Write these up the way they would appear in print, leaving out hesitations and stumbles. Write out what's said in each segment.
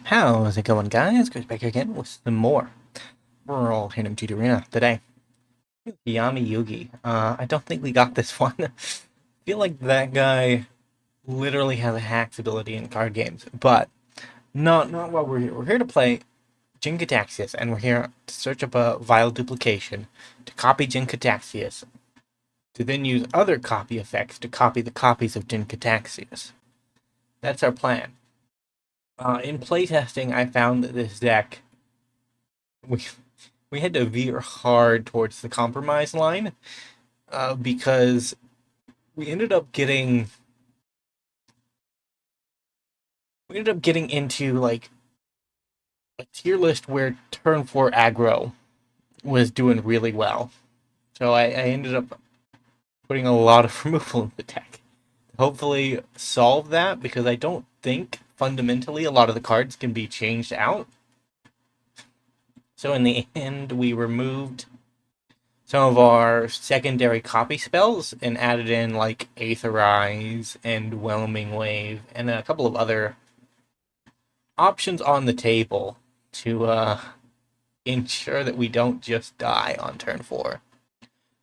How's it going, guys? Goes back again with some more. We're all here in GD Arena today. Yami Yugi. I don't think we got this one. I feel like that guy literally has a hacks ability in card games, but not while we're here. We're here to play Jin-Gitaxias, and we're here to search up a Phial Duplication to copy Jin-Gitaxias, to then use other copy effects to copy the copies of Jin-Gitaxias. That's our plan. In playtesting, I found that this deck we we had to veer hard towards the compromise line because we ended up getting into like a tier list where turn 4 aggro was doing really well. So I ended up putting a lot of removal in the deck. Hopefully solve that, because I don't think fundamentally a lot of the cards can be changed out. So in the end, we removed some of our secondary copy spells and added in like Aetherize and Whelming Wave and a couple of other options on the table to ensure that we don't just die on turn 4.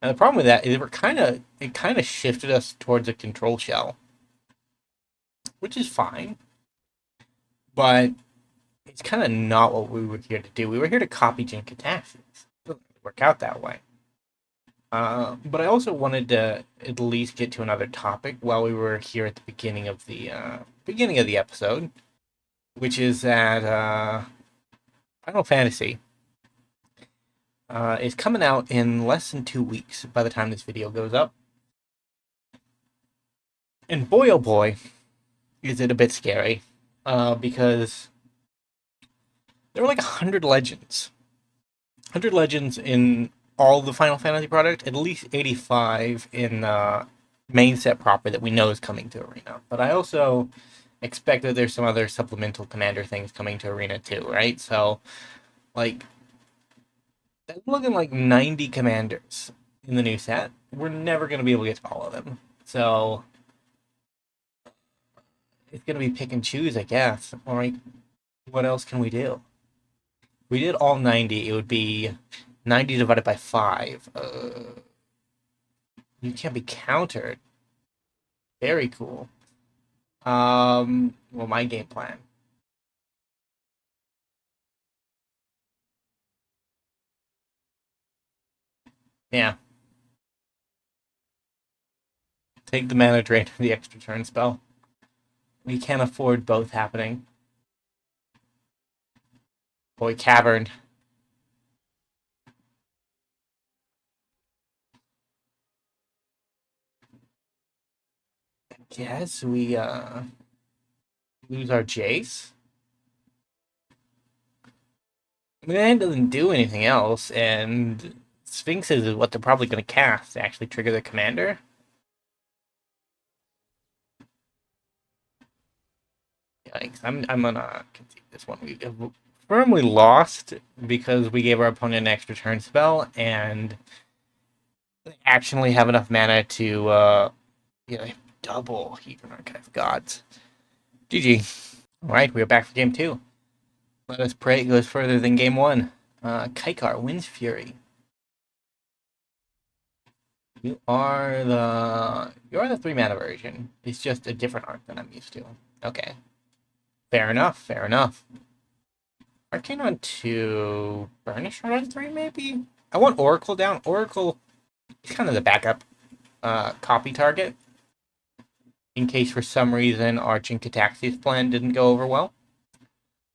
And the problem with that is it kind of shifted us towards a control shell, which is fine, but it's kind of not what we were here to do. We were here to copy Jin-Gitaxias. It doesn't work out that way. But I also wanted to at least get to another topic while we were here at the beginning of the episode, which is that Final Fantasy is coming out in less than 2 weeks by the time this video goes up. And boy, oh boy, is it a bit scary, because there were like 100 legends. 100 legends in all the Final Fantasy product, at least 85 in main set proper that we know is coming to Arena. But I also expect that there's some other supplemental commander things coming to Arena too, right? So, like, that's looking like 90 commanders in the new set. We're never going to be able to get to all of them. So, it's going to be pick and choose, I guess. All right, what else can we do? If we did all 90, it would be 90 divided by 5. You can't be countered. Very cool. Well, my game plan. Yeah. Take the mana drain for the extra turn spell. We can't afford both happening. Boy, Cavern. Guess we lose our Jace. I mean, that doesn't do anything else, and Sphinxes is what they're probably going to cast to actually trigger the commander. Yikes! I'm gonna concede this one. We have firmly lost because we gave our opponent an extra turn spell and actually have enough mana to double Heathen Archive Gods. GG. Alright, we are back for game 2. Let us pray it goes further than game 1. Kaikar wins Fury. You are the 3-mana version. It's just a different art than I'm used to. Okay. Fair enough. Arcane on 2, Burnished Hart on 3, maybe? I want Oracle down. Oracle is kind of the backup copy target, in case for some reason our Jin-Gitaxias plan didn't go over well.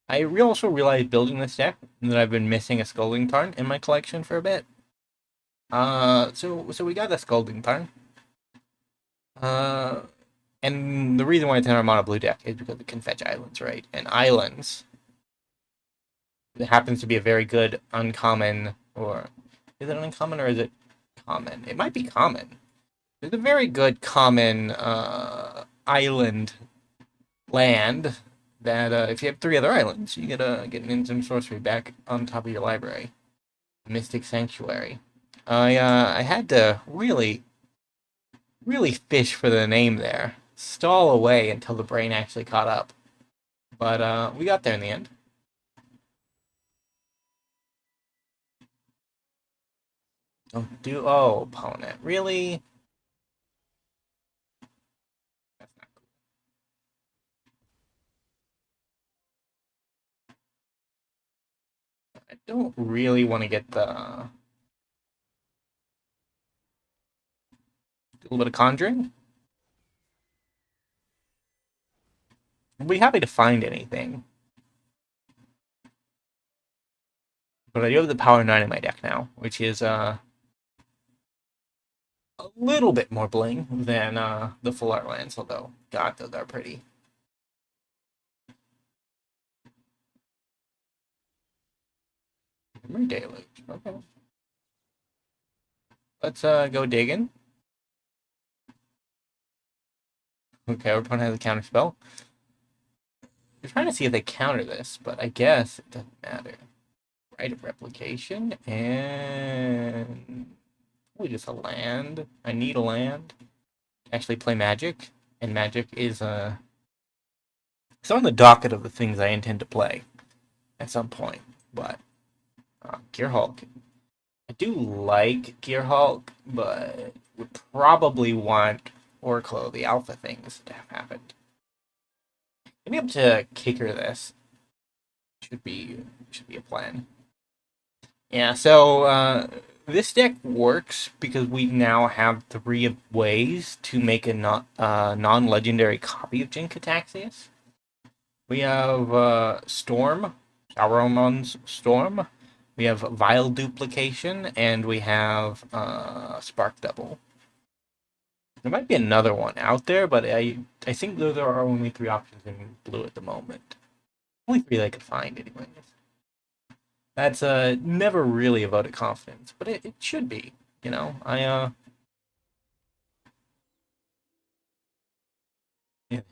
I also realized building this deck that I've been missing a Scolding Tarn in my collection for a bit. So we got the Scolding Tarn. And the reason why it's in our mono blue deck is because it can fetch islands, right? And islands, it happens to be a very good uncommon, or is it an uncommon or is it common? It might be common. It's a very good common island land that if you have 3 other islands, you get an instant sorcery back on top of your library. Mystic Sanctuary. I had to really fish for the name there. Stall away until the brain actually caught up. But we got there in the end. Oh, opponent. Really? That's not cool. I don't really want to get a little bit of conjuring. I'd be happy to find anything. But I do have the Power 9 in my deck now, which is a little bit more bling than the full art lands, although, God, those are pretty. Deluge. Okay. Let's go digging. Okay, our opponent has a counter spell. We're trying to see if they counter this, but I guess it doesn't matter. Rite of Replication, and probably just a land. I need a land to actually play Magic, and Magic is it's on the docket of the things I intend to play at some point. But Gear Hulk, I do like Gear Hulk, but would probably want Oracle of the Alpha things to have happened. Maybe up to kicker this should be a plan. Yeah, so this deck works because we now have 3 ways to make a non-legendary copy of Jin-Gitaxias. We have Storm, Saruman's Storm. We have Vile Duplication, and we have Spark Double. There might be another one out there, but I think those are our only 3 options in blue at the moment. Only 3 that I could find, anyways. That's never really a vote of confidence, but it should be. You know, yeah, I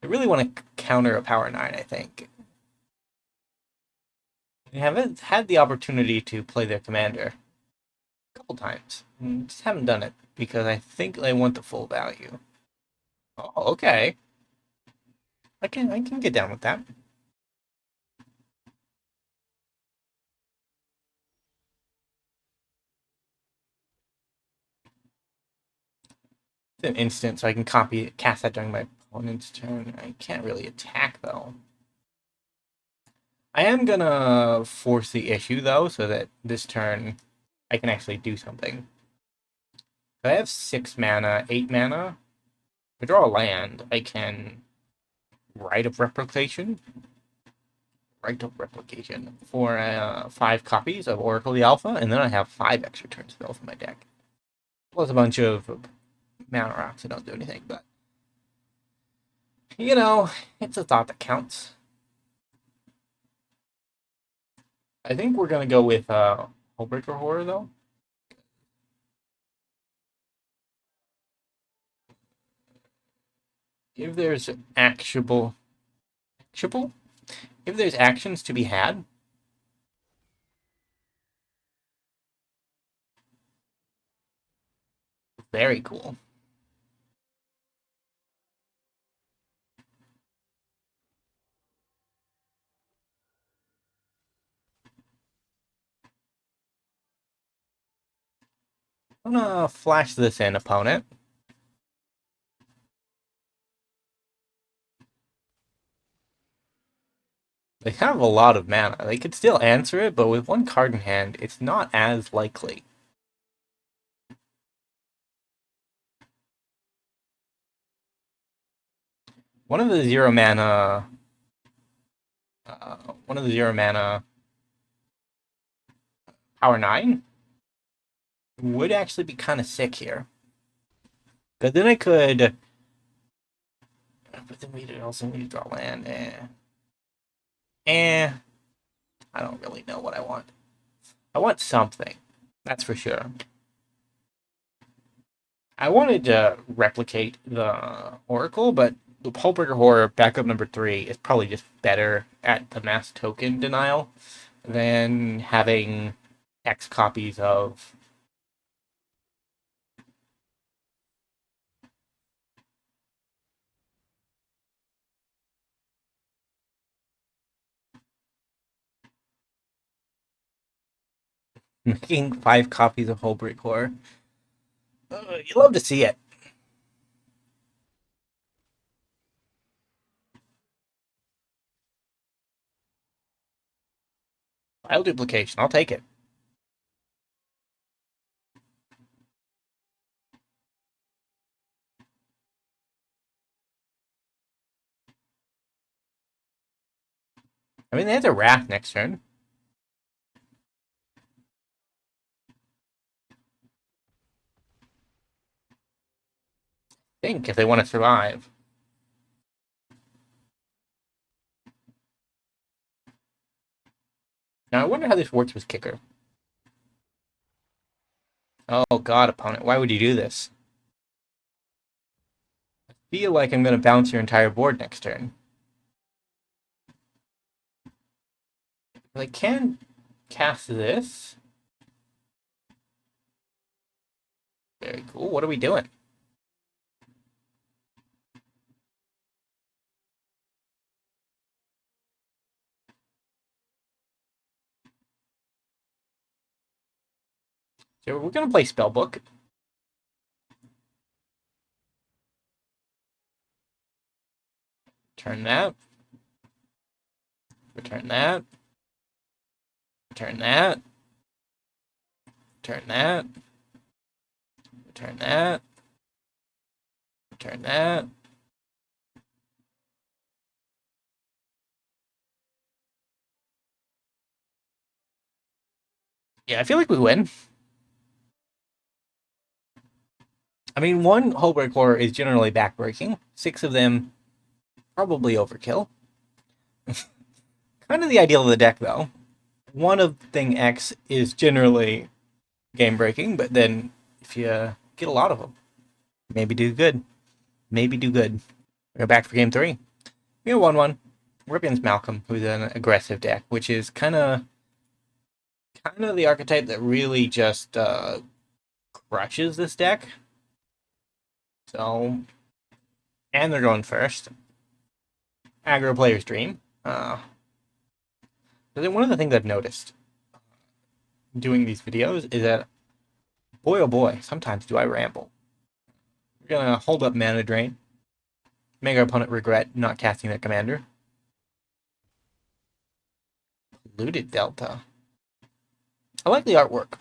really want to counter a Power 9, I think. I haven't had the opportunity to play their commander a couple times. Just haven't done it because I think they want the full value. Oh, okay. I can get down with that. It's an instant, so I can cast that during my opponent's turn. I can't really attack though. I am gonna force the issue though, so that this turn I can actually do something. I have 6 mana, 8 mana. If I draw a land, I can Rite of Replication. Rite of Replication for 5 copies of Oracle the Alpha, and then I have 5 extra turn spells in my deck. Plus a bunch of mana rocks that don't do anything, but you know, it's a thought that counts. I think we're gonna go with Hullbreaker Horror though. If there's actionable, if there's actions to be had, very cool. I'm gonna flash this in, opponent. They have a lot of mana. They could still answer it, but with 1 card in hand, it's not as likely. One of the 0 mana, one of the 0 mana Power 9 would actually be kind of sick here. Because then I could, but then we also need to draw land. I don't really know what I want. I want something, that's for sure. I wanted to replicate the Oracle, but the Hullbreaker Horror backup number 3 is probably just better at the mass token denial than having X copies of. Making 5 copies of Hullbreak. You love to see it. File duplication, I'll take it. I mean, they have a Wrath next turn. Think if they want to survive. Now, I wonder how this works with Kicker. Oh god, opponent, why would you do this? I feel like I'm going to bounce your entire board next turn. I can cast this. Very cool. What are we doing? So we're going to play Spellbook. Turn that. Return that. Return that. Return that. Return that. Return that. Yeah, I feel like we win. I mean, one Hullbreaker is generally backbreaking. 6 of them, probably overkill. Kind of the ideal of the deck, though. One of thing X is generally game breaking, but then if you get a lot of them, maybe do good. Maybe do good. We're back for game 3. We got 1-1. We're up against Malcolm, who's an aggressive deck, which is kind of the archetype that really just crushes this deck. So, and they're going first. Aggro player's dream. One of the things I've noticed doing these videos is that, boy oh boy, sometimes do I ramble. We're gonna hold up mana drain, make our opponent regret not casting their commander. Looted Delta. I like the artwork.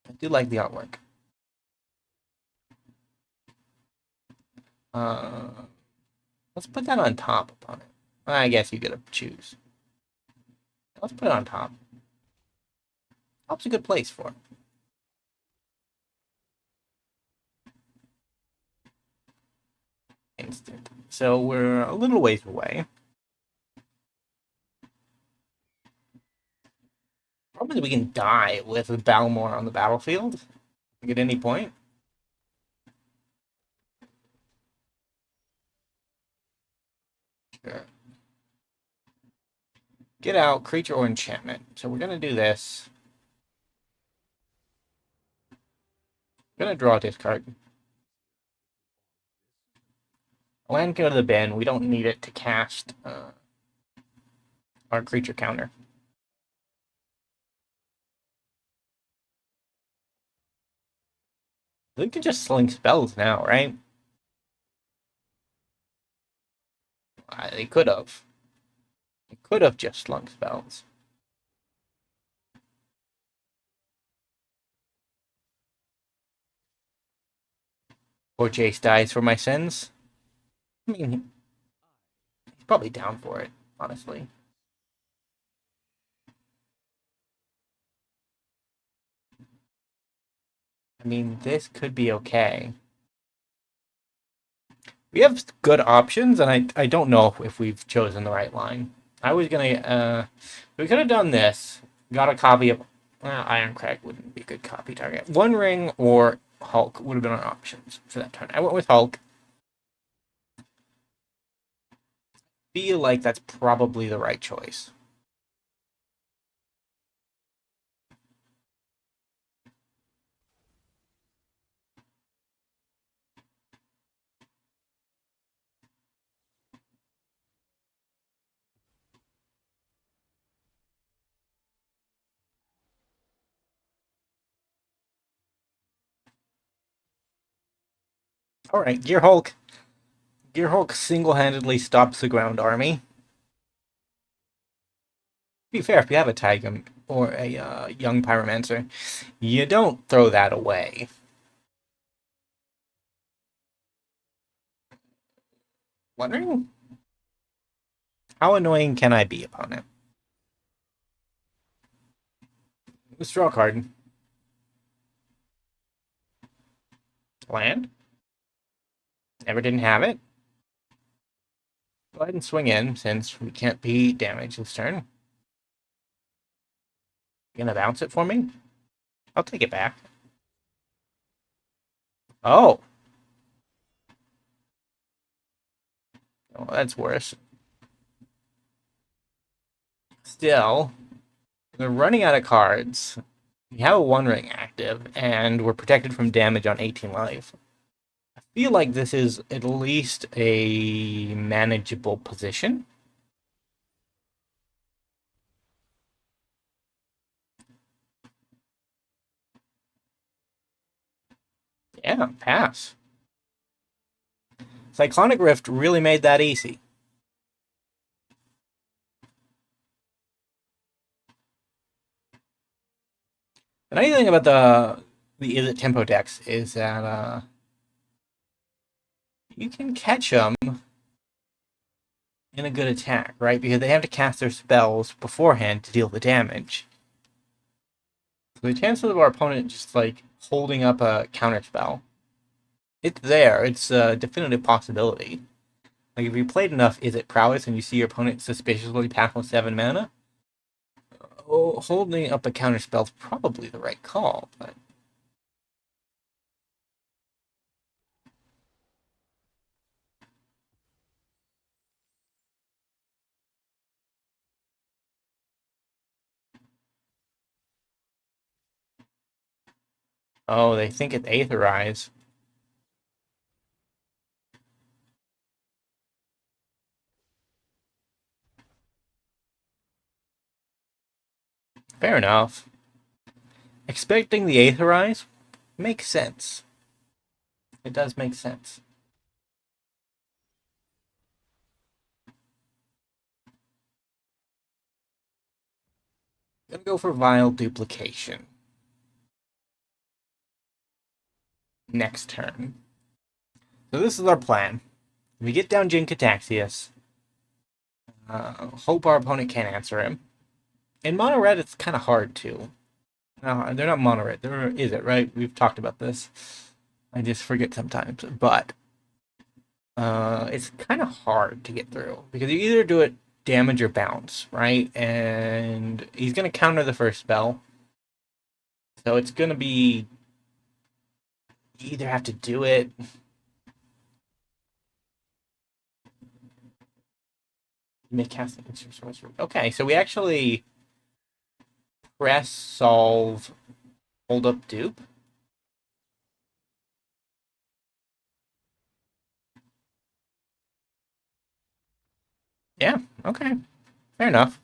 I do like the artwork. Let's put that on top, opponent. I guess you get to choose. Let's put it on top. Top's a good place for it. Instant. So we're a little ways away. Problem is we can die with Balmor on the battlefield at any point. Sure. Get out, creature or enchantment. So we're going to do this. We're going to draw a discard. Land go to the bin. We don't need it to cast our creature counter. They can just sling spells now, right? They could have. They could have just slung spells. Or Jace dies for my sins. I mean, he's probably down for it, honestly. I mean, this could be okay. We have good options, and I don't know if we've chosen the right line. I was gonna, we could have done this. Got a copy of, Irencrag wouldn't be a good copy target. One Ring or Hulk would have been our options for that turn. I went with Hulk. Feel like that's probably the right choice. Alright, Gear Hulk. Gear Hulk single-handedly stops the ground army. To be fair, if you have a Tiger or a young Pyromancer, you don't throw that away. Wondering? How annoying can I be, opponent? Let's draw a card. Land? Never didn't have it. Go ahead and swing in, since we can't be damaged this turn. You gonna bounce it for me? I'll take it back. Oh! Oh, that's worse. Still, we're running out of cards. We have a One Ring active, and we're protected from damage on 18 life. I feel like this is at least a manageable position. Yeah, pass. Cyclonic Rift really made that easy. The nice thing about the Is It Tempo decks is that you can catch them in a good attack, right? Because they have to cast their spells beforehand to deal the damage. So the chances of our opponent just like holding up a counterspell, it's there. It's a definitive possibility. Like if you played enough Is It Prowess and you see your opponent suspiciously pass with 7 mana, holding up a counterspell is probably the right call, but oh, they think it's Aetherize. Fair enough. Expecting the Aetherize makes sense. It does make sense. Gonna go for Vile Duplication. Next turn. So this is our plan. We get down Jin-Gitaxias. Hope our opponent can't answer him. In mono red, it's kind of hard to. No, they're not mono red. They're Is It, right? We've talked about this. I just forget sometimes. But it's kind of hard to get through because you either do it damage or bounce, right? And he's going to counter the first spell. So it's going to be you either have to do it. Make casting. Okay, so we actually press, solve, hold up, dupe. Yeah, okay. Fair enough.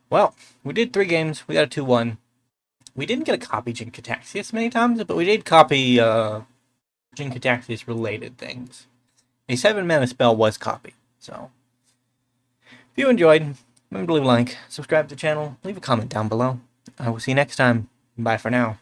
Well, we did 3 games. We got a 2-1. We didn't get a copy Jin-Gitaxias many times, but we did copy Jin-Gitaxias related things. A 7-mana spell was copied. So, if you enjoyed, remember to leave a like, subscribe to the channel, leave a comment down below. I will see you next time. Bye for now.